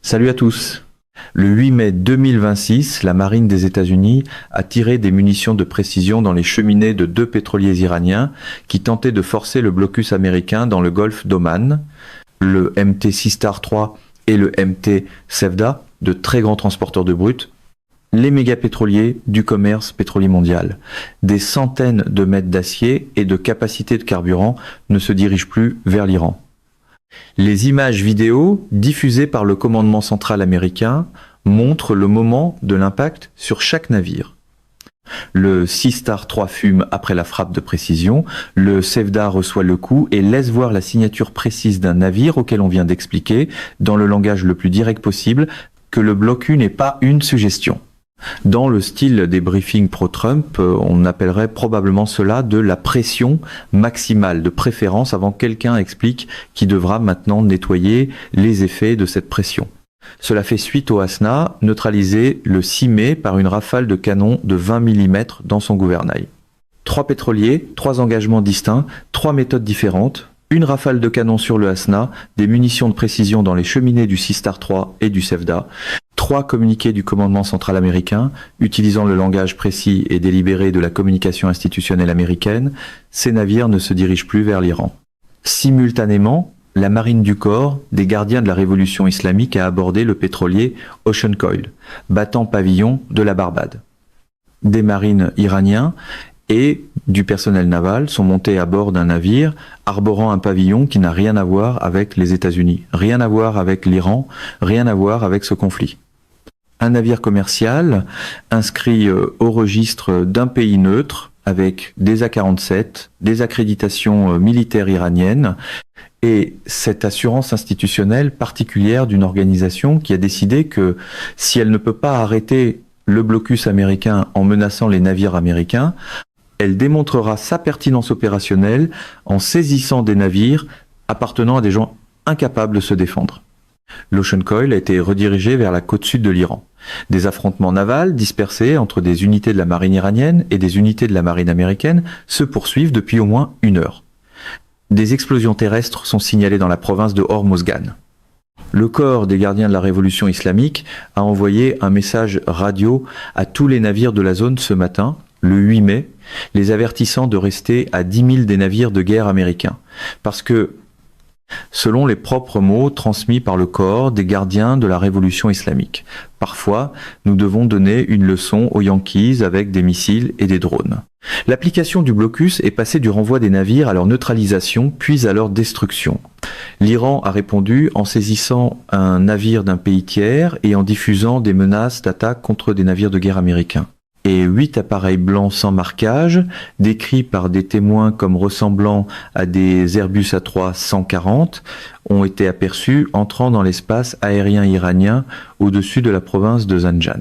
Salut à tous. Le 8 mai 2026, la marine des États-Unis a tiré des munitions de précision dans les cheminées de 2 pétroliers iraniens qui tentaient de forcer le blocus américain dans le golfe d'Oman, le MT Sistar 3 et le MT Sevda, de très grands transporteurs de brut, les mégapétroliers du commerce pétrolier mondial. Des centaines de mètres d'acier et de capacité de carburant ne se dirigent plus vers l'Iran. Les images vidéo diffusées par le commandement central américain montrent le moment de l'impact sur chaque navire. Le Sistar 3 fume après la frappe de précision, le Sevda reçoit le coup et laisse voir la signature précise d'un navire auquel on vient d'expliquer, dans le langage le plus direct possible, que le bloc U n'est pas une suggestion. Dans le style des briefings pro-Trump, on appellerait probablement cela de la pression maximale, de préférence avant que quelqu'un explique qui devra maintenant nettoyer les effets de cette pression. Cela fait suite au Hasna, neutralisé le 6 mai par une rafale de canon de 20 mm dans son gouvernail. 3 pétroliers, 3 engagements distincts, 3 méthodes différentes, une rafale de canon sur le Hasna, des munitions de précision dans les cheminées du Sistar 3 et du Sevda, 3 communiqués du commandement central américain, utilisant le langage précis et délibéré de la communication institutionnelle américaine, ces navires ne se dirigent plus vers l'Iran. Simultanément, la marine du corps des gardiens de la révolution islamique a abordé le pétrolier Ocean Coil, battant pavillon de la Barbade. Des marines iraniens et du personnel naval sont montés à bord d'un navire arborant un pavillon qui n'a rien à voir avec les États-Unis, rien à voir avec l'Iran, rien à voir avec ce conflit. Un navire commercial inscrit au registre d'un pays neutre avec des A-47, des accréditations militaires iraniennes et cette assurance institutionnelle particulière d'une organisation qui a décidé que si elle ne peut pas arrêter le blocus américain en menaçant les navires américains, elle démontrera sa pertinence opérationnelle en saisissant des navires appartenant à des gens incapables de se défendre. L'Ocean Coil a été redirigé vers la côte sud de l'Iran. Des affrontements navals dispersés entre des unités de la marine iranienne et des unités de la marine américaine se poursuivent depuis au moins 1 heure. Des explosions terrestres sont signalées dans la province de Hormozgan. Le corps des gardiens de la révolution islamique a envoyé un message radio à tous les navires de la zone ce matin, le 8 mai, les avertissant de rester à 10 000 des navires de guerre américains. Parce que, selon les propres mots transmis par le corps des gardiens de la révolution islamique, parfois, nous devons donner une leçon aux Yankees avec des missiles et des drones. L'application du blocus est passée du renvoi des navires à leur neutralisation, puis à leur destruction. L'Iran a répondu en saisissant un navire d'un pays tiers et en diffusant des menaces d'attaque contre des navires de guerre américains. Et 8 appareils blancs sans marquage, décrits par des témoins comme ressemblant à des Airbus A340, ont été aperçus entrant dans l'espace aérien iranien au-dessus de la province de Zanjan.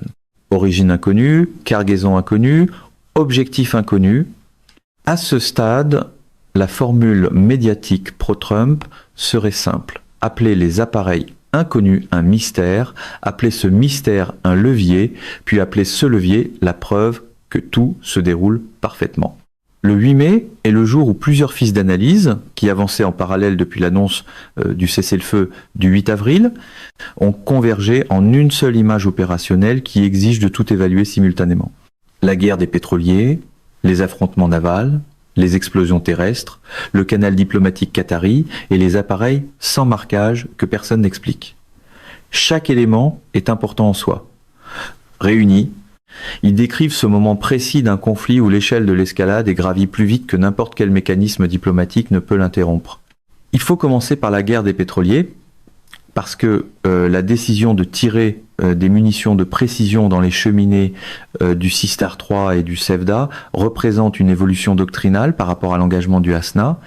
Origine inconnue, cargaison inconnue, objectif inconnu. À ce stade, la formule médiatique pro-Trump serait simple. Appeler les appareils inconnu, un mystère, appeler ce mystère un levier, puis appeler ce levier la preuve que tout se déroule parfaitement. Le 8 mai est le jour où plusieurs fiches d'analyse, qui avançaient en parallèle depuis l'annonce du cessez-le-feu du 8 avril, ont convergé en une seule image opérationnelle qui exige de tout évaluer simultanément. La guerre des pétroliers, les affrontements navals, les explosions terrestres, le canal diplomatique qatari et les appareils sans marquage que personne n'explique. Chaque élément est important en soi. Réunis, ils décrivent ce moment précis d'un conflit où l'échelle de l'escalade est gravie plus vite que n'importe quel mécanisme diplomatique ne peut l'interrompre. Il faut commencer par la guerre des pétroliers, parce que la décision de tirer des munitions de précision dans les cheminées du Sistar 3 et du Sevda représente une évolution doctrinale par rapport à l'engagement du Hasna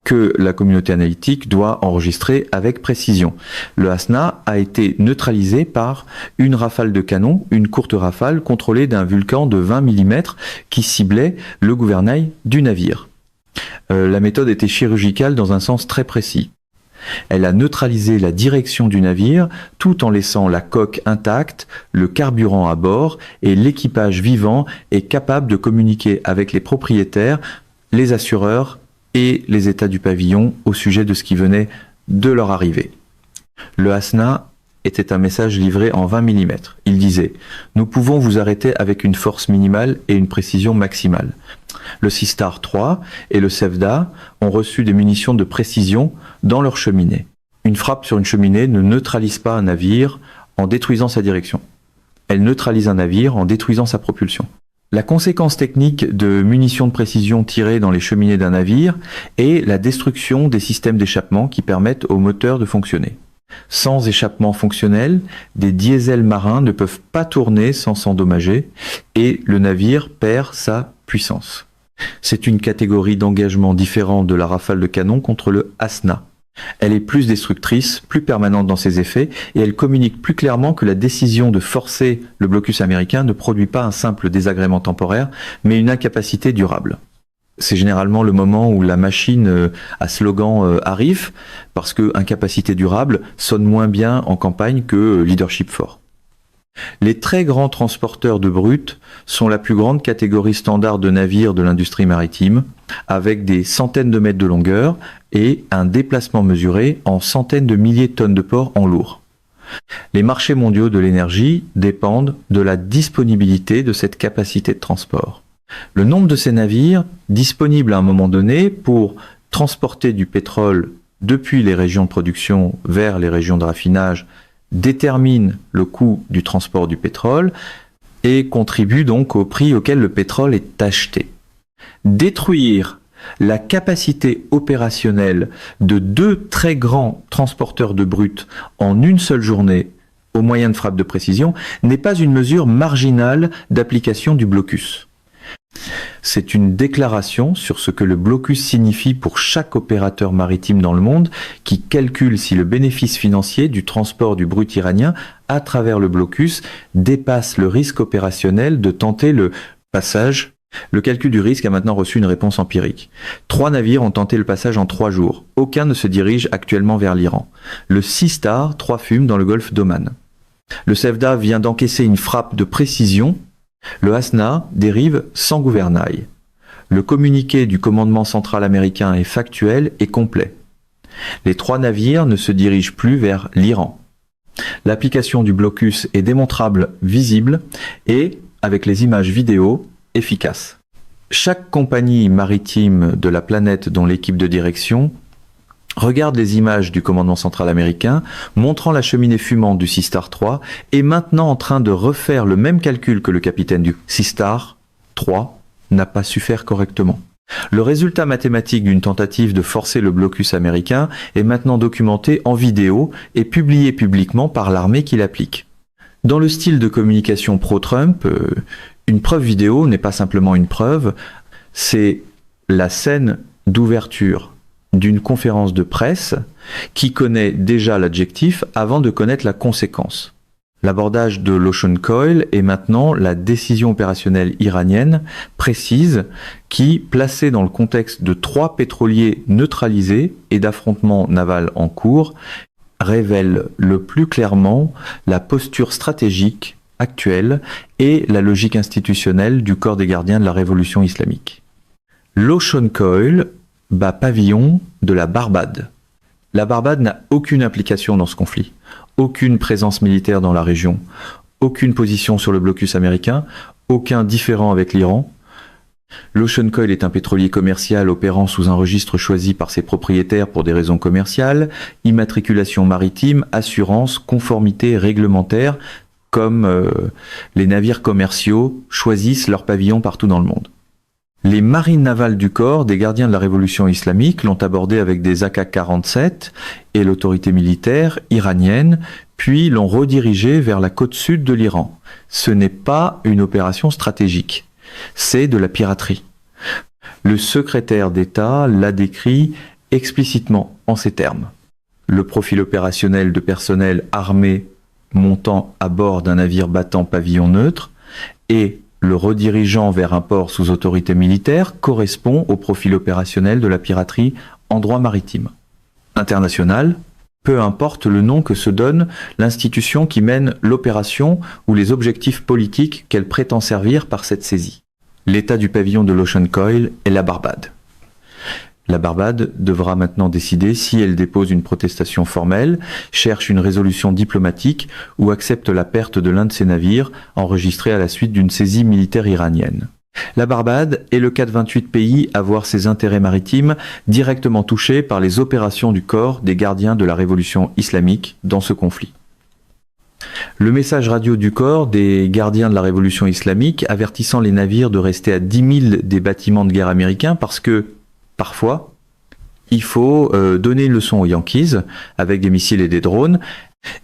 que la communauté analytique doit enregistrer avec précision. Le Hasna a été neutralisé par une rafale de canon, une courte rafale contrôlée d'un Vulcan de 20 mm qui ciblait le gouvernail du navire. La méthode était chirurgicale dans un sens très précis. Elle a neutralisé la direction du navire tout en laissant la coque intacte, le carburant à bord et l'équipage vivant est capable de communiquer avec les propriétaires, les assureurs et les états du pavillon au sujet de ce qui venait de leur arriver. Le Hasna était un message livré en 20 mm. Il disait « Nous pouvons vous arrêter avec une force minimale et une précision maximale ». Le Seastar 3 et le Sevda ont reçu des munitions de précision dans leur cheminée. Une frappe sur une cheminée ne neutralise pas un navire en détruisant sa direction. Elle neutralise un navire en détruisant sa propulsion. La conséquence technique de munitions de précision tirées dans les cheminées d'un navire est la destruction des systèmes d'échappement qui permettent au moteur de fonctionner. Sans échappement fonctionnel, des diesels marins ne peuvent pas tourner sans s'endommager et le navire perd sa puissance. C'est une catégorie d'engagement différente de la rafale de canon contre le ASNA. Elle est plus destructrice, plus permanente dans ses effets, et elle communique plus clairement que la décision de forcer le blocus américain ne produit pas un simple désagrément temporaire, mais une incapacité durable. C'est généralement le moment où la machine à slogan arrive, parce que incapacité durable sonne moins bien en campagne que leadership fort. Les très grands transporteurs de brut sont la plus grande catégorie standard de navires de l'industrie maritime, avec des centaines de mètres de longueur et un déplacement mesuré en centaines de milliers de tonnes de port en lourd. Les marchés mondiaux de l'énergie dépendent de la disponibilité de cette capacité de transport. Le nombre de ces navires disponibles à un moment donné pour transporter du pétrole depuis les régions de production vers les régions de raffinage détermine le coût du transport du pétrole et contribue donc au prix auquel le pétrole est acheté. Détruire la capacité opérationnelle de 2 très grands transporteurs de brut en une seule journée au moyen de frappe de précision n'est pas une mesure marginale d'application du blocus. C'est une déclaration sur ce que le blocus signifie pour chaque opérateur maritime dans le monde qui calcule si le bénéfice financier du transport du brut iranien à travers le blocus dépasse le risque opérationnel de tenter le passage. Le calcul du risque a maintenant reçu une réponse empirique. 3 navires ont tenté le passage en 3 jours. Aucun ne se dirige actuellement vers l'Iran. Le Seastar 3 fume dans le golfe d'Oman. Le Sevda vient d'encaisser une frappe de précision. Le ASNA dérive sans gouvernail. Le communiqué du commandement central américain est factuel et complet. Les 3 navires ne se dirigent plus vers l'Iran. L'application du blocus est démontrable, visible et, avec les images vidéo, efficace. Chaque compagnie maritime de la planète dont l'équipe de direction regarde les images du commandement central américain montrant la cheminée fumante du Seastar 3 et maintenant en train de refaire le même calcul que le capitaine du Seastar 3 n'a pas su faire correctement. Le résultat mathématique d'une tentative de forcer le blocus américain est maintenant documenté en vidéo et publié publiquement par l'armée qui l'applique. Dans le style de communication pro-Trump, une preuve vidéo n'est pas simplement une preuve, c'est la scène d'ouverture d'une conférence de presse qui connaît déjà l'adjectif avant de connaître la conséquence. L'abordage de l'Ocean Coil est maintenant la décision opérationnelle iranienne précise qui, placée dans le contexte de 3 pétroliers neutralisés et d'affrontements navals en cours, révèle le plus clairement la posture stratégique actuelle et la logique institutionnelle du corps des gardiens de la révolution islamique. L'Ocean Coil bat pavillon de la Barbade. La Barbade n'a aucune implication dans ce conflit, aucune présence militaire dans la région, aucune position sur le blocus américain, aucun différend avec l'Iran. L'Ocean Coil est un pétrolier commercial opérant sous un registre choisi par ses propriétaires pour des raisons commerciales, immatriculation maritime, assurance, conformité réglementaire, comme les navires commerciaux choisissent leur pavillon partout dans le monde. Les marines navales du corps des gardiens de la révolution islamique l'ont abordé avec des AK-47 et l'autorité militaire iranienne, puis l'ont redirigé vers la côte sud de l'Iran. Ce n'est pas une opération stratégique, c'est de la piraterie. Le secrétaire d'État l'a décrit explicitement en ces termes. Le profil opérationnel de personnel armé montant à bord d'un navire battant pavillon neutre et le redirigeant vers un port sous autorité militaire correspond au profil opérationnel de la piraterie en droit maritime. International, peu importe le nom que se donne l'institution qui mène l'opération ou les objectifs politiques qu'elle prétend servir par cette saisie. L'état du pavillon de l'Ocean Coil est la Barbade. La Barbade devra maintenant décider si elle dépose une protestation formelle, cherche une résolution diplomatique ou accepte la perte de l'un de ses navires enregistrés à la suite d'une saisie militaire iranienne. La Barbade est le 428 pays à voir ses intérêts maritimes directement touchés par les opérations du corps des gardiens de la révolution islamique dans ce conflit. Le message radio du corps des gardiens de la révolution islamique avertissant les navires de rester à 10 000 des bâtiments de guerre américains parce que, parfois, il faut donner une leçon aux Yankees avec des missiles et des drones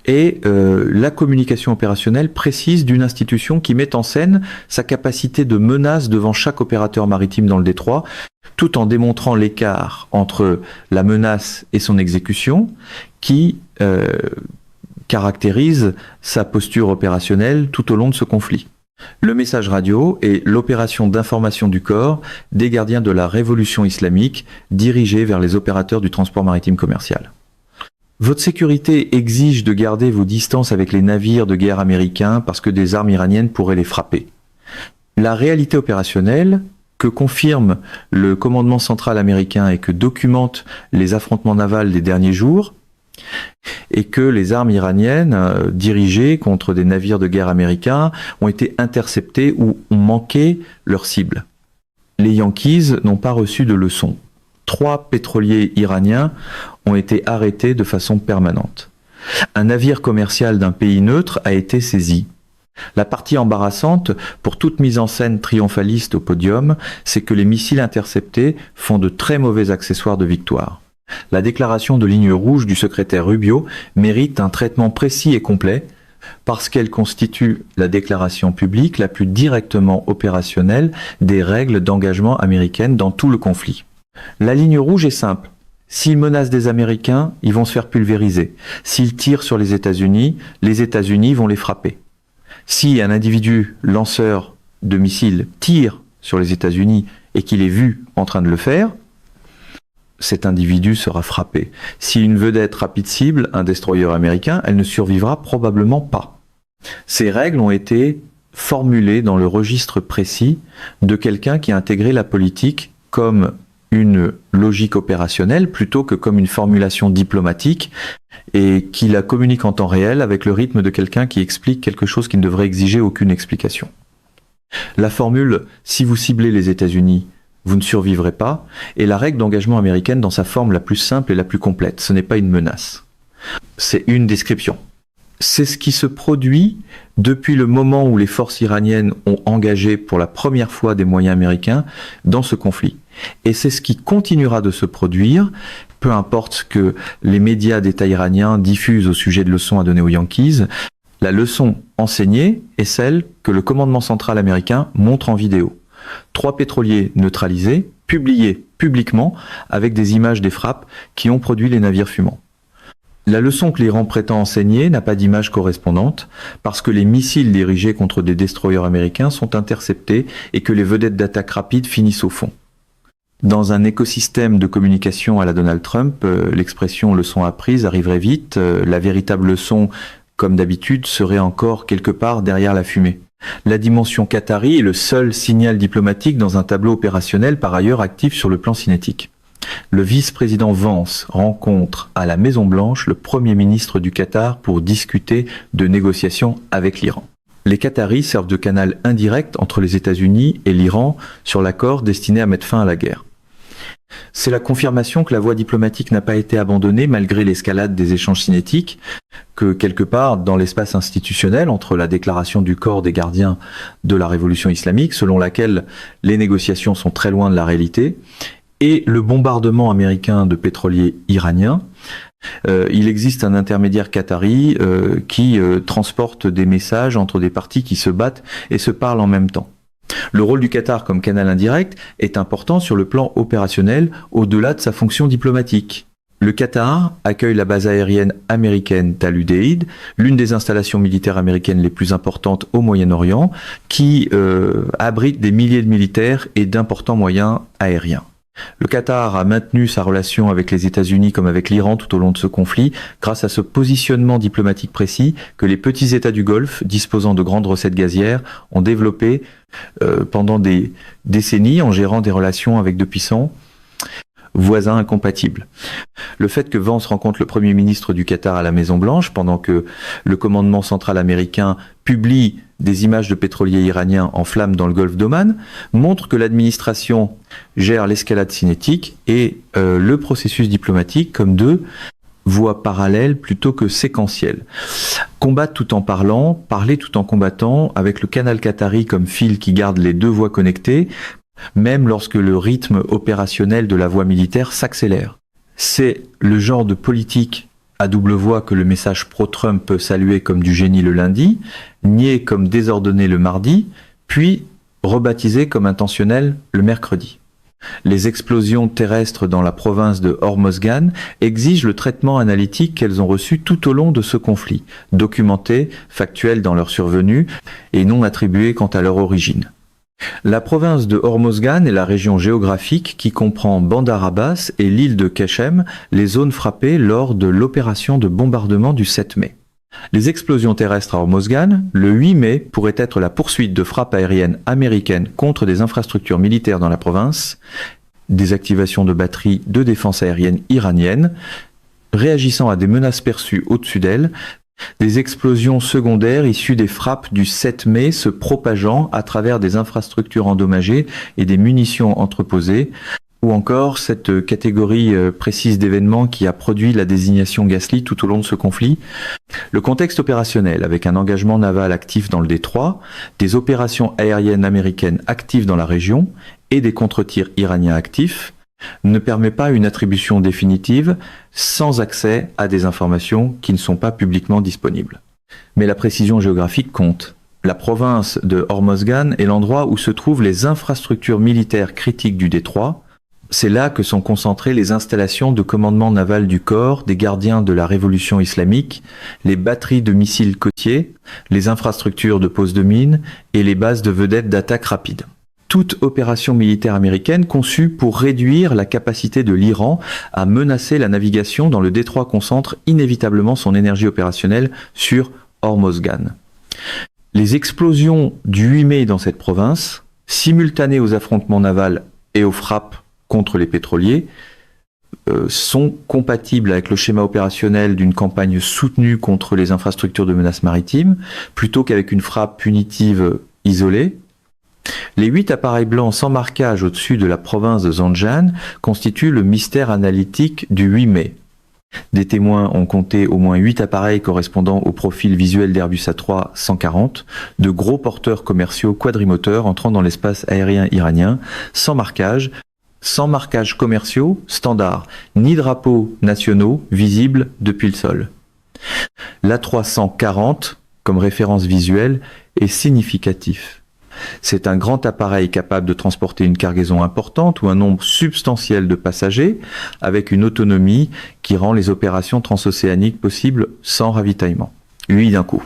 et la communication opérationnelle précise d'une institution qui met en scène sa capacité de menace devant chaque opérateur maritime dans le détroit tout en démontrant l'écart entre la menace et son exécution qui caractérise sa posture opérationnelle tout au long de ce conflit. Le message radio est l'opération d'information du corps des gardiens de la révolution islamique dirigée vers les opérateurs du transport maritime commercial. Votre sécurité exige de garder vos distances avec les navires de guerre américains parce que des armes iraniennes pourraient les frapper. La réalité opérationnelle que confirme le commandement central américain et que documentent les affrontements navals des derniers jours et que les armes iraniennes dirigées contre des navires de guerre américains ont été interceptées ou ont manqué leur cible. Les Yankees n'ont pas reçu de leçon. 3 pétroliers iraniens ont été arrêtés de façon permanente. Un navire commercial d'un pays neutre a été saisi. La partie embarrassante pour toute mise en scène triomphaliste au podium, c'est que les missiles interceptés font de très mauvais accessoires de victoire. La déclaration de ligne rouge du secrétaire Rubio mérite un traitement précis et complet parce qu'elle constitue la déclaration publique la plus directement opérationnelle des règles d'engagement américaines dans tout le conflit. La ligne rouge est simple. S'ils menacent des Américains, ils vont se faire pulvériser. S'ils tirent sur les États-Unis vont les frapper. Si un individu lanceur de missiles tire sur les États-Unis et qu'il est vu en train de le faire, cet individu sera frappé. Si une vedette rapide cible un destroyer américain, elle ne survivra probablement pas. Ces règles ont été formulées dans le registre précis de quelqu'un qui a intégré la politique comme une logique opérationnelle plutôt que comme une formulation diplomatique et qui la communique en temps réel avec le rythme de quelqu'un qui explique quelque chose qui ne devrait exiger aucune explication. La formule « si vous ciblez les États-Unis, vous ne survivrez pas » est la règle d'engagement américaine dans sa forme la plus simple et la plus complète. Ce n'est pas une menace. C'est une description. C'est ce qui se produit depuis le moment où les forces iraniennes ont engagé pour la première fois des moyens américains dans ce conflit. Et c'est ce qui continuera de se produire, peu importe ce que les médias d'État iraniens diffusent au sujet de leçons à donner aux Yankees. La leçon enseignée est celle que le commandement central américain montre en vidéo. 3 pétroliers neutralisés, publiés publiquement avec des images des frappes qui ont produit les navires fumants. La leçon que l'Iran prétend enseigner n'a pas d'image correspondante parce que les missiles dirigés contre des destroyers américains sont interceptés et que les vedettes d'attaque rapide finissent au fond. Dans un écosystème de communication à la Donald Trump, l'expression « leçon apprise » arriverait vite. La véritable leçon, comme d'habitude, serait encore quelque part derrière la fumée. La dimension qatari est le seul signal diplomatique dans un tableau opérationnel par ailleurs actif sur le plan cinétique. Le vice-président Vance rencontre à la Maison-Blanche le Premier ministre du Qatar pour discuter de négociations avec l'Iran. Les Qataris servent de canal indirect entre les États-Unis et l'Iran sur l'accord destiné à mettre fin à la guerre. C'est la confirmation que la voie diplomatique n'a pas été abandonnée malgré l'escalade des échanges cinétiques, que quelque part dans l'espace institutionnel entre la déclaration du corps des gardiens de la révolution islamique, selon laquelle les négociations sont très loin de la réalité, et le bombardement américain de pétroliers iraniens, il existe un intermédiaire qatari qui transporte des messages entre des parties qui se battent et se parlent en même temps. Le rôle du Qatar comme canal indirect est important sur le plan opérationnel au-delà de sa fonction diplomatique. Le Qatar accueille la base aérienne américaine Tal Udeid, l'une des installations militaires américaines les plus importantes au Moyen-Orient, qui abrite des milliers de militaires et d'importants moyens aériens. Le Qatar a maintenu sa relation avec les États-Unis comme avec l'Iran tout au long de ce conflit grâce à ce positionnement diplomatique précis que les petits États du Golfe, disposant de grandes recettes gazières, ont développé pendant des décennies en gérant des relations avec de puissants. voisins incompatibles. Le fait que Vance rencontre le Premier ministre du Qatar à la Maison-Blanche, pendant que le commandement central américain publie des images de pétroliers iraniens en flammes dans le golfe d'Oman, montre que l'administration gère l'escalade cinétique et le processus diplomatique comme deux voies parallèles plutôt que séquentielles. Combattre tout en parlant, parler tout en combattant, avec le canal qatari comme fil qui garde les deux voies connectées, même lorsque le rythme opérationnel de la voie militaire s'accélère. C'est le genre de politique à double voie que le message pro-Trump peut saluer comme du génie le lundi, nier comme désordonné le mardi, puis rebaptisé comme intentionnel le mercredi. Les explosions terrestres dans la province de Hormozgan exigent le traitement analytique qu'elles ont reçu tout au long de ce conflit, documenté, factuel dans leur survenue et non attribué quant à leur origine. La province de Hormozgan est la région géographique qui comprend Bandar Abbas et l'île de Keshem, les zones frappées lors de l'opération de bombardement du 7 mai. Les explosions terrestres à Hormozgan, le 8 mai, pourraient être la poursuite de frappes aériennes américaines contre des infrastructures militaires dans la province, des activations de batteries de défense aérienne iraniennes, réagissant à des menaces perçues au-dessus d'elles, des explosions secondaires issues des frappes du 7 mai se propageant à travers des infrastructures endommagées et des munitions entreposées, ou encore cette catégorie précise d'événements qui a produit la désignation Gasly tout au long de ce conflit. Le contexte opérationnel, avec un engagement naval actif dans le détroit, des opérations aériennes américaines actives dans la région et des contre-tirs iraniens actifs, ne permet pas une attribution définitive sans accès à des informations qui ne sont pas publiquement disponibles. Mais la précision géographique compte. La province de Hormozgan est l'endroit où se trouvent les infrastructures militaires critiques du détroit. C'est là que sont concentrées les installations de commandement naval du corps, des gardiens de la révolution islamique, les batteries de missiles côtiers, les infrastructures de pose de mines et les bases de vedettes d'attaque rapide. Toute opération militaire américaine conçue pour réduire la capacité de l'Iran à menacer la navigation dans le détroit concentre inévitablement son énergie opérationnelle sur Hormozgan. Les explosions du 8 mai dans cette province, simultanées aux affrontements navals et aux frappes contre les pétroliers, sont compatibles avec le schéma opérationnel d'une campagne soutenue contre les infrastructures de menaces maritimes, plutôt qu'avec une frappe punitive isolée. Les 8 appareils blancs sans marquage au-dessus de la province de Zanjan constituent le mystère analytique du 8 mai. Des témoins ont compté au moins 8 appareils correspondant au profil visuel d'Airbus A3-140, de gros porteurs commerciaux quadrimoteurs entrant dans l'espace aérien iranien, sans marquage commerciaux standard, ni drapeaux nationaux visibles depuis le sol. L'A340, comme référence visuelle, est significatif. C'est un grand appareil capable de transporter une cargaison importante ou un nombre substantiel de passagers avec une autonomie qui rend les opérations transocéaniques possibles sans ravitaillement. 8 d'un coup.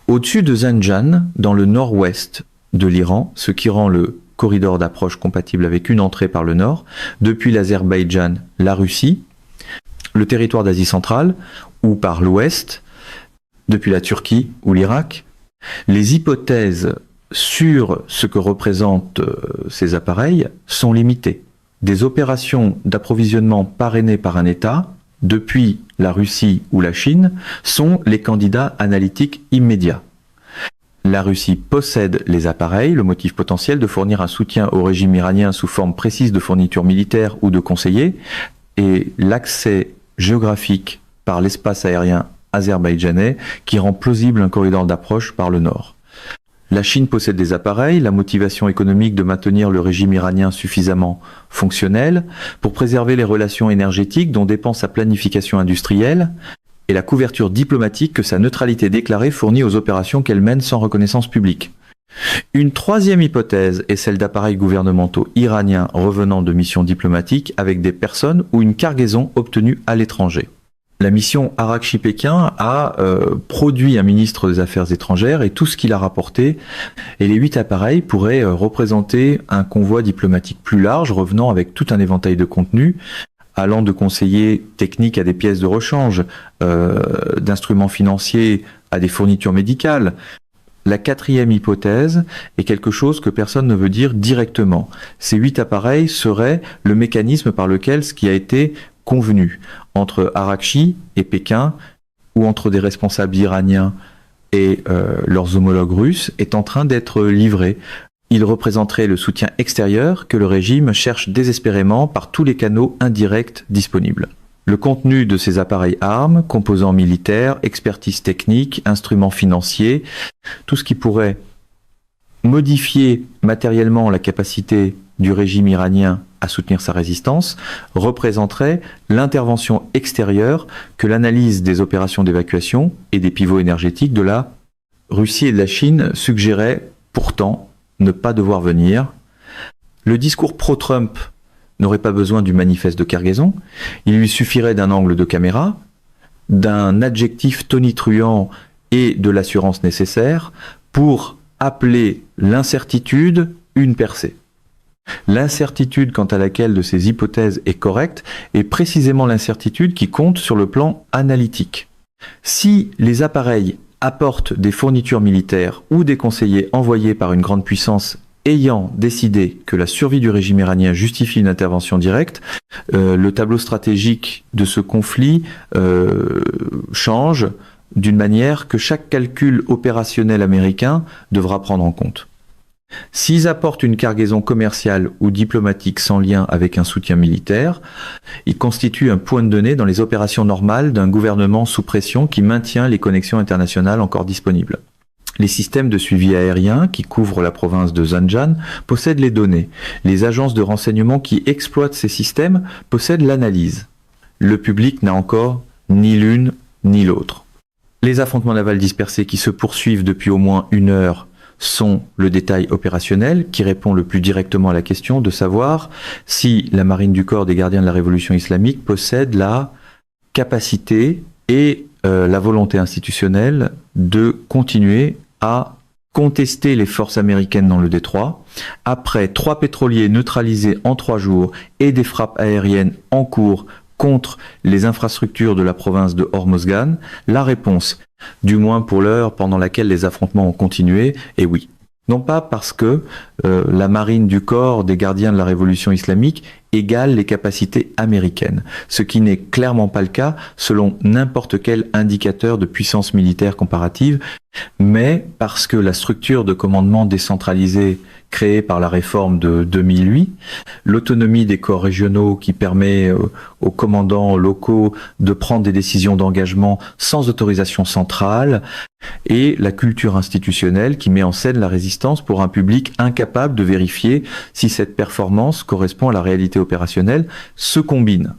Au-dessus de Zanjan, dans le nord-ouest de l'Iran, ce qui rend le corridor d'approche compatible avec une entrée par le nord, depuis l'Azerbaïdjan, la Russie, le territoire d'Asie centrale, ou par l'ouest, depuis la Turquie ou l'Irak, les hypothèses sur ce que représentent ces appareils sont limitées. Des opérations d'approvisionnement parrainées par un État, depuis la Russie ou la Chine, sont les candidats analytiques immédiats. La Russie possède les appareils, le motif potentiel de fournir un soutien au régime iranien sous forme précise de fourniture militaire ou de conseillers, et l'accès géographique par l'espace aérien azerbaïdjanais qui rend plausible un corridor d'approche par le nord. La Chine possède des appareils, la motivation économique de maintenir le régime iranien suffisamment fonctionnel pour préserver les relations énergétiques dont dépend sa planification industrielle et la couverture diplomatique que sa neutralité déclarée fournit aux opérations qu'elle mène sans reconnaissance publique. Une troisième hypothèse est celle d'appareils gouvernementaux iraniens revenant de missions diplomatiques avec des personnes ou une cargaison obtenue à l'étranger. La mission Arakchi-Pékin a produit un ministre des Affaires étrangères et tout ce qu'il a rapporté, et les 8 appareils pourraient représenter un convoi diplomatique plus large, revenant avec tout un éventail de contenus, allant de conseillers techniques à des pièces de rechange, d'instruments financiers à des fournitures médicales, La quatrième hypothèse est quelque chose que personne ne veut dire directement. Ces 8 appareils seraient le mécanisme par lequel ce qui a été convenu entre Arakchi et Pékin, ou entre des responsables iraniens et leurs homologues russes, est en train d'être livré. Il représenterait le soutien extérieur que le régime cherche désespérément par tous les canaux indirects disponibles. Le contenu de ces appareils armes, composants militaires, expertise technique, instruments financiers, tout ce qui pourrait modifier matériellement la capacité du régime iranien à soutenir sa résistance, représenterait l'intervention extérieure que l'analyse des opérations d'évacuation et des pivots énergétiques de la Russie et de la Chine suggérait pourtant ne pas devoir venir. Le discours pro-Trump n'aurait pas besoin du manifeste de Kerguéson, il lui suffirait d'un angle de caméra, d'un adjectif tonitruant et de l'assurance nécessaire pour appeler l'incertitude une percée. L'incertitude quant à laquelle de ces hypothèses est correcte est précisément l'incertitude qui compte sur le plan analytique. Si les appareils apportent des fournitures militaires ou des conseillers envoyés par une grande puissance ayant décidé que la survie du régime iranien justifie une intervention directe, le tableau stratégique de ce conflit change d'une manière que chaque calcul opérationnel américain devra prendre en compte. S'ils apportent une cargaison commerciale ou diplomatique sans lien avec un soutien militaire, ils constituent un point de données dans les opérations normales d'un gouvernement sous pression qui maintient les connexions internationales encore disponibles. Les systèmes de suivi aérien qui couvrent la province de Zanjan possèdent les données. Les agences de renseignement qui exploitent ces systèmes possèdent l'analyse. Le public n'a encore ni l'une ni l'autre. Les affrontements navals dispersés qui se poursuivent depuis au moins 1 heure sont le détail opérationnel qui répond le plus directement à la question de savoir si la marine du corps des gardiens de la révolution islamique possède la capacité et la volonté institutionnelle de continuer à contester les forces américaines dans le détroit. Après 3 pétroliers neutralisés en 3 jours et des frappes aériennes en cours contre les infrastructures de la province de Hormozgan, la réponse, du moins pour l'heure pendant laquelle les affrontements ont continué, est oui. Non pas parce que la marine du corps des gardiens de la révolution islamique égale les capacités américaines, ce qui n'est clairement pas le cas selon n'importe quel indicateur de puissance militaire comparative, mais parce que la structure de commandement décentralisée créée par la réforme de 2008, l'autonomie des corps régionaux qui permet aux commandants locaux de prendre des décisions d'engagement sans autorisation centrale, et la culture institutionnelle qui met en scène la résistance pour un public incapable de vérifier si cette performance correspond à la réalité opérationnelle, se combinent.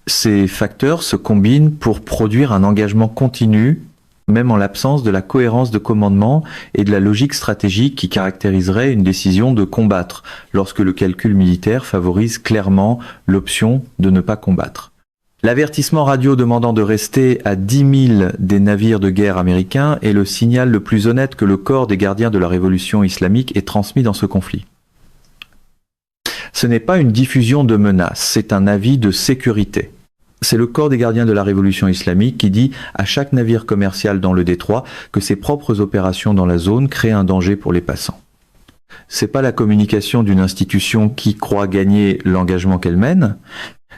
Ces facteurs se combinent pour produire un engagement continu, même en l'absence de la cohérence de commandement et de la logique stratégique qui caractériserait une décision de combattre, lorsque le calcul militaire favorise clairement l'option de ne pas combattre. L'avertissement radio demandant de rester à 10 000 des navires de guerre américains est le signal le plus honnête que le corps des gardiens de la révolution islamique ait transmis dans ce conflit. Ce n'est pas une diffusion de menaces, c'est un avis de sécurité. C'est le corps des gardiens de la révolution islamique qui dit à chaque navire commercial dans le détroit que ses propres opérations dans la zone créent un danger pour les passants. C'est pas la communication d'une institution qui croit gagner l'engagement qu'elle mène,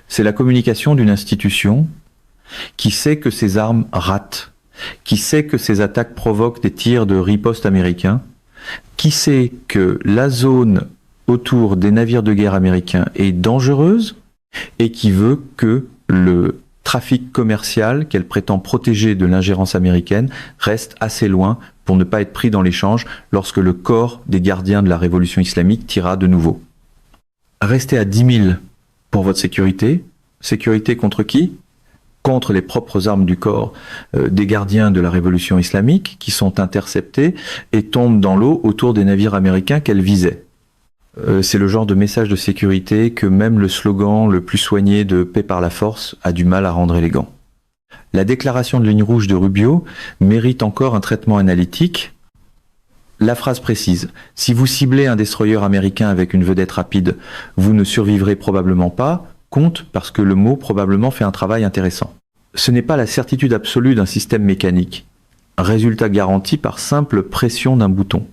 c'est la communication d'une institution qui sait que ses armes ratent, qui sait que ses attaques provoquent des tirs de riposte américains, qui sait que la zone autour des navires de guerre américains est dangereuse et qui veut que le trafic commercial qu'elle prétend protéger de l'ingérence américaine reste assez loin pour ne pas être pris dans l'échange lorsque le corps des gardiens de la révolution islamique tirera de nouveau. Restez à 10 000 pour votre sécurité. Sécurité contre qui ? Contre les propres armes du corps des gardiens de la révolution islamique qui sont interceptées et tombent dans l'eau autour des navires américains qu'elles visaient. C'est le genre de message de sécurité que même le slogan le plus soigné de paix par la force a du mal à rendre élégant. La déclaration de ligne rouge de Rubio mérite encore un traitement analytique. La phrase précise « Si vous ciblez un destroyer américain avec une vedette rapide, vous ne survivrez probablement pas » compte parce que le mot probablement fait un travail intéressant. Ce n'est pas la certitude absolue d'un système mécanique. résultat garanti par simple pression d'un bouton.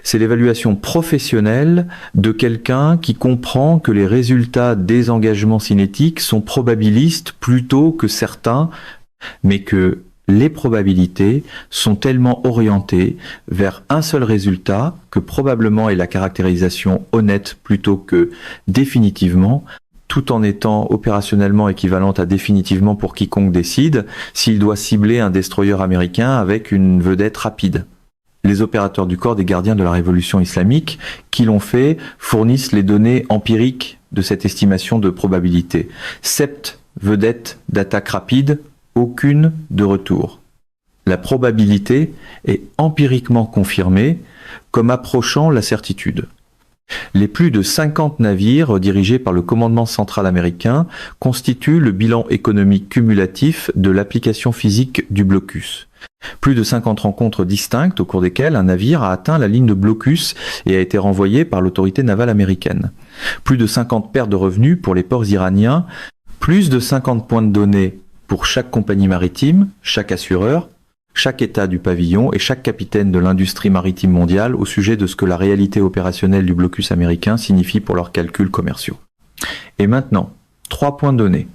C'est l'évaluation professionnelle de quelqu'un qui comprend que les résultats des engagements cinétiques sont probabilistes plutôt que certains, mais que les probabilités sont tellement orientées vers un seul résultat que probablement est la caractérisation honnête plutôt que définitivement, tout en étant opérationnellement équivalente à définitivement pour quiconque décide s'il doit cibler un destroyer américain avec une vedette rapide. Les opérateurs du corps des gardiens de la révolution islamique qui l'ont fait fournissent les données empiriques de cette estimation de probabilité. 7 vedettes d'attaque rapide, aucune de retour. La probabilité est empiriquement confirmée comme approchant la certitude. Les plus de 50 navires dirigés par le commandement central américain constituent le bilan économique cumulatif de l'application physique du blocus. Plus de 50 rencontres distinctes au cours desquelles un navire a atteint la ligne de blocus et a été renvoyé par l'autorité navale américaine. Plus de 50 paires de revenus pour les ports iraniens, plus de 50 points de données pour chaque compagnie maritime, chaque assureur, chaque état du pavillon et chaque capitaine de l'industrie maritime mondiale au sujet de ce que la réalité opérationnelle du blocus américain signifie pour leurs calculs commerciaux. Et maintenant, 3 points de données.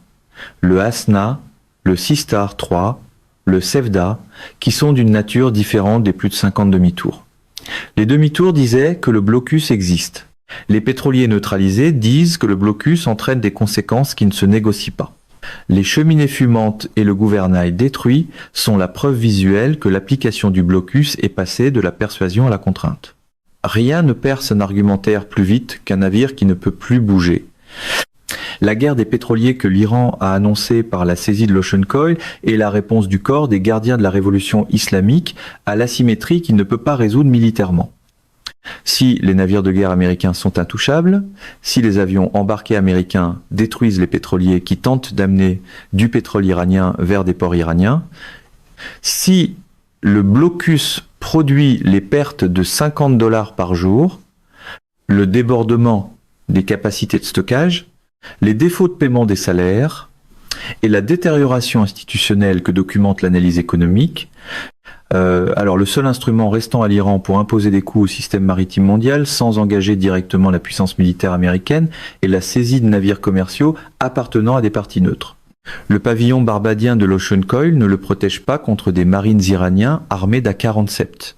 Le ASNA, le Seastar 3, le SEFDA, qui sont d'une nature différente des plus de 50 demi-tours. Les demi-tours disaient que le blocus existe. Les pétroliers neutralisés disent que le blocus entraîne des conséquences qui ne se négocient pas. Les cheminées fumantes et le gouvernail détruit sont la preuve visuelle que l'application du blocus est passée de la persuasion à la contrainte. Rien ne perce un argumentaire plus vite qu'un navire qui ne peut plus bouger. La guerre des pétroliers que l'Iran a annoncée par la saisie de l'Ocean Coil est la réponse du corps des gardiens de la révolution islamique à l'asymétrie qu'il ne peut pas résoudre militairement. Si les navires de guerre américains sont intouchables, si les avions embarqués américains détruisent les pétroliers qui tentent d'amener du pétrole iranien vers des ports iraniens, si le blocus produit les pertes de $50 par jour, le débordement des capacités de stockage, les défauts de paiement des salaires et la détérioration institutionnelle que documente l'analyse économique, alors le seul instrument restant à l'Iran pour imposer des coûts au système maritime mondial sans engager directement la puissance militaire américaine est la saisie de navires commerciaux appartenant à des parties neutres. Le pavillon barbadien de l'Ocean Coil ne le protège pas contre des marines iraniens armés d'A-47.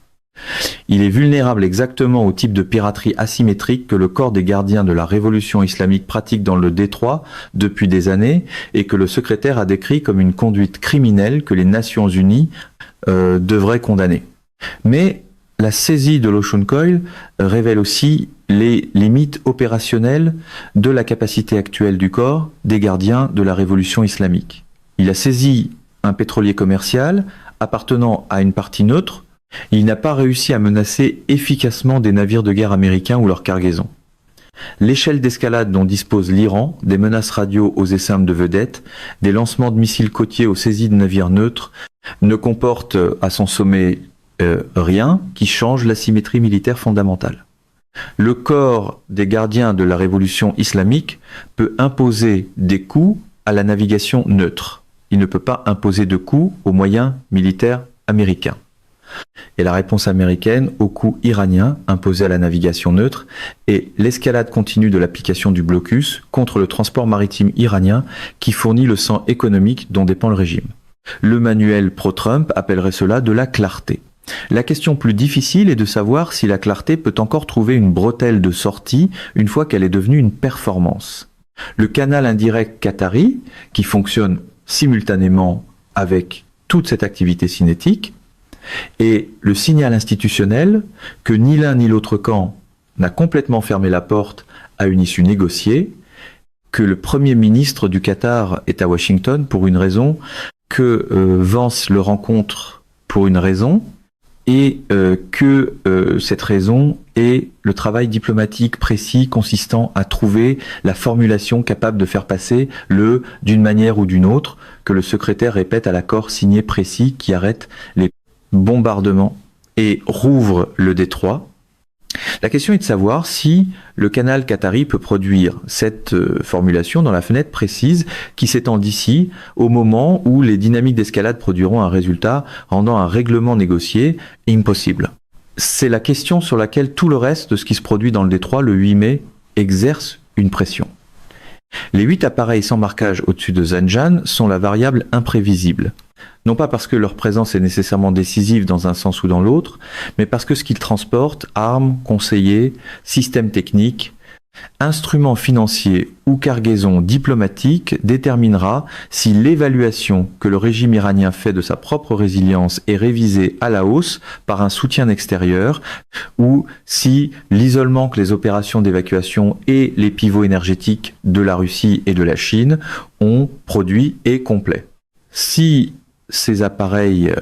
Il est vulnérable exactement au type de piraterie asymétrique que le corps des gardiens de la révolution islamique pratique dans le détroit depuis des années et que le secrétaire a décrit comme une conduite criminelle que les Nations Unies devraient condamner. Mais la saisie de l'Ocean Coil révèle aussi les limites opérationnelles de la capacité actuelle du corps des gardiens de la révolution islamique. Il a saisi un pétrolier commercial appartenant à une partie neutre. Il n'a pas réussi à menacer efficacement des navires de guerre américains ou leur cargaison. L'échelle d'escalade dont dispose l'Iran, des menaces radio aux essaims de vedettes, des lancements de missiles côtiers aux saisies de navires neutres, ne comporte à son sommet rien qui change l'asymétrie militaire fondamentale. Le corps des gardiens de la révolution islamique peut imposer des coûts à la navigation neutre. Il ne peut pas imposer de coûts aux moyens militaires américains. Et la réponse américaine aux coûts iraniens imposés à la navigation neutre est l'escalade continue de l'application du blocus contre le transport maritime iranien qui fournit le sang économique dont dépend le régime. Le manuel pro-Trump appellerait cela de la clarté. La question plus difficile est de savoir si la clarté peut encore trouver une bretelle de sortie une fois qu'elle est devenue une performance. Le canal indirect qatari, qui fonctionne simultanément avec toute cette activité cinétique, et le signal institutionnel que ni l'un ni l'autre camp n'a complètement fermé la porte à une issue négociée, que le Premier ministre du Qatar est à Washington pour une raison, que Vance le rencontre pour une raison, et que cette raison est le travail diplomatique précis consistant à trouver la formulation capable de faire passer le « d'une manière ou d'une autre » que le secrétaire répète à l'accord signé précis qui arrête les bombardements et rouvre le détroit. La question est de savoir si le canal qatari peut produire cette formulation dans la fenêtre précise qui s'étend d'ici au moment où les dynamiques d'escalade produiront un résultat rendant un règlement négocié impossible. C'est la question sur laquelle tout le reste de ce qui se produit dans le détroit le 8 mai exerce une pression. Les 8 appareils sans marquage au-dessus de Zanjan sont la variable imprévisible. Non pas parce que leur présence est nécessairement décisive dans un sens ou dans l'autre, mais parce que ce qu'ils transportent, armes, conseillers, systèmes techniques, instruments financiers ou cargaisons diplomatiques, déterminera si l'évaluation que le régime iranien fait de sa propre résilience est révisée à la hausse par un soutien extérieur, ou si l'isolement que les opérations d'évacuation et les pivots énergétiques de la Russie et de la Chine ont produit est complet. Si ces appareils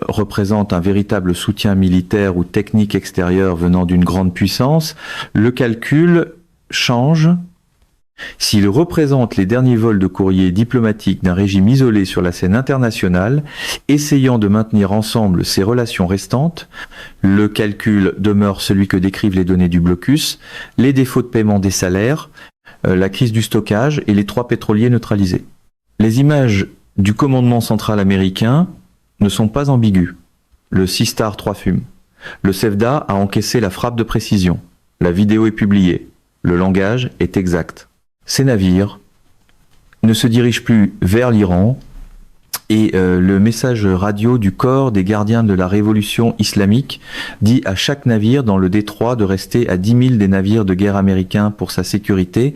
représentent un véritable soutien militaire ou technique extérieur venant d'une grande puissance, le calcul change. S'ils représentent les derniers vols de courrier diplomatique d'un régime isolé sur la scène internationale, essayant de maintenir ensemble ses relations restantes, le calcul demeure celui que décrivent les données du blocus, les défauts de paiement des salaires, la crise du stockage et les 3 pétroliers neutralisés. Les images du commandement central américain ne sont pas ambiguës. Le Sea Star 3 fume. Le SEFDA a encaissé la frappe de précision. La vidéo est publiée. Le langage est exact. Ces navires ne se dirigent plus vers l'Iran et le message radio du corps des gardiens de la révolution islamique dit à chaque navire dans le détroit de rester à 10 000 des navires de guerre américains pour sa sécurité,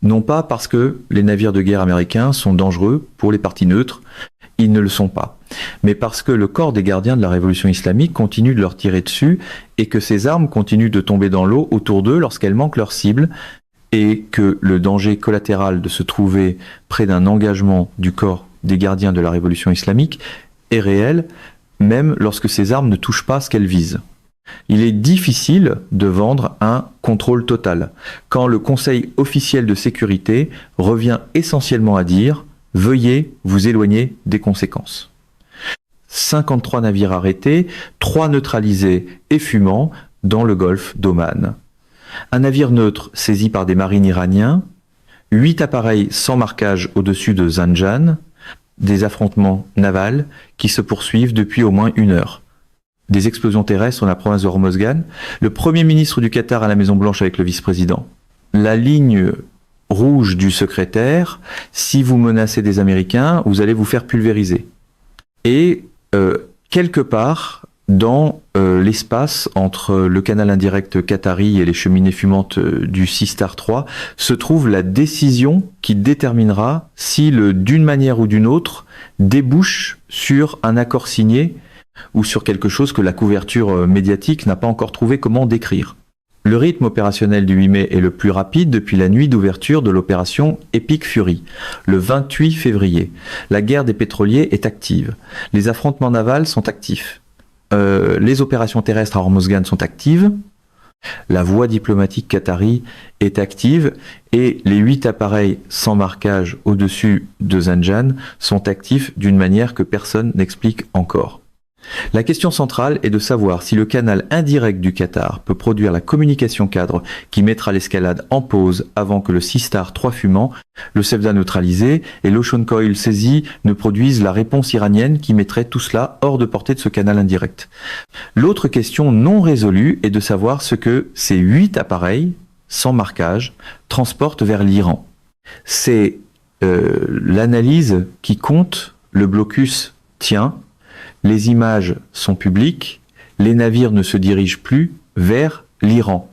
non pas parce que les navires de guerre américains sont dangereux pour les parties neutres, ils ne le sont pas, mais parce que le corps des gardiens de la révolution islamique continue de leur tirer dessus et que ces armes continuent de tomber dans l'eau autour d'eux lorsqu'elles manquent leur cible, et que le danger collatéral de se trouver près d'un engagement du corps des gardiens de la révolution islamique est réel, même lorsque ces armes ne touchent pas ce qu'elles visent. Il est difficile de vendre un contrôle total, quand le Conseil officiel de sécurité revient essentiellement à dire « Veuillez vous éloigner des conséquences ». 53 navires arrêtés, 3 neutralisés et fumants dans le golfe d'Oman. Un navire neutre saisi par des marines iraniens, 8 appareils sans marquage au-dessus de Zanjan, des affrontements navals qui se poursuivent depuis au moins 1 heure. Des explosions terrestres dans la province de Hormozgan, le Premier ministre du Qatar à la Maison-Blanche avec le vice-président. La ligne rouge du secrétaire, si vous menacez des Américains, vous allez vous faire pulvériser. Et quelque part, dans l'espace entre le canal indirect qatari et les cheminées fumantes du Sea Star 3, se trouve la décision qui déterminera si d'une manière ou d'une autre, débouche sur un accord signé ou sur quelque chose que la couverture médiatique n'a pas encore trouvé comment décrire. Le rythme opérationnel du 8 mai est le plus rapide depuis la nuit d'ouverture de l'opération Epic Fury, le 28 février. La guerre des pétroliers est active. Les affrontements navals sont actifs. Les opérations terrestres à Hormozgan sont actives. La voie diplomatique qatari est active et les 8 appareils sans marquage au-dessus de Zanjan sont actifs d'une manière que personne n'explique encore. La question centrale est de savoir si le canal indirect du Qatar peut produire la communication cadre qui mettra l'escalade en pause avant que le Sea Star 3 fumant, le SEFDA neutralisé et l'Ocean Coil saisi ne produisent la réponse iranienne qui mettrait tout cela hors de portée de ce canal indirect. L'autre question non résolue est de savoir ce que ces 8 appareils sans marquage transportent vers l'Iran. C'est l'analyse qui compte, le blocus tient. Les images sont publiques, les navires ne se dirigent plus vers l'Iran.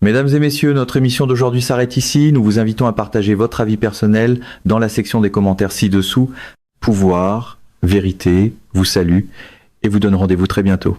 Mesdames et messieurs, notre émission d'aujourd'hui s'arrête ici. Nous vous invitons à partager votre avis personnel dans la section des commentaires ci-dessous. Pouvoir, vérité, vous salue et vous donne rendez-vous très bientôt.